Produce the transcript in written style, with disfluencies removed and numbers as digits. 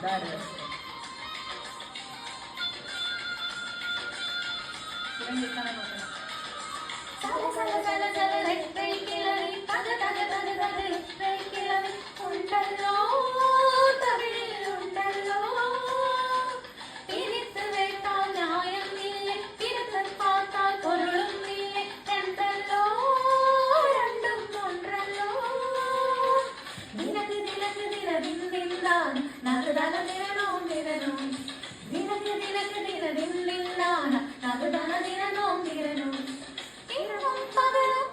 தாரு சல சல சல சல ரெட்டை கிளவி தக தக தக தக ரெட்டை கிளவி உண்டல்லோ தமிழில் உண்டல்லோ பிரித்து வைத்தால் நியாயம் இல்லை பிரித்து பார்த்தால் பொருளும் இல்லை என்றல்லோ ரெண்டும் ஒன்றல்லோ தினக்கு தினக்கு தினதின்தான் நகுதன தினனோம் தினனும் தினக்கு தினக்கு தினதின்தான் நகுதன தினனோம் தினனும் இரவும் பகலும்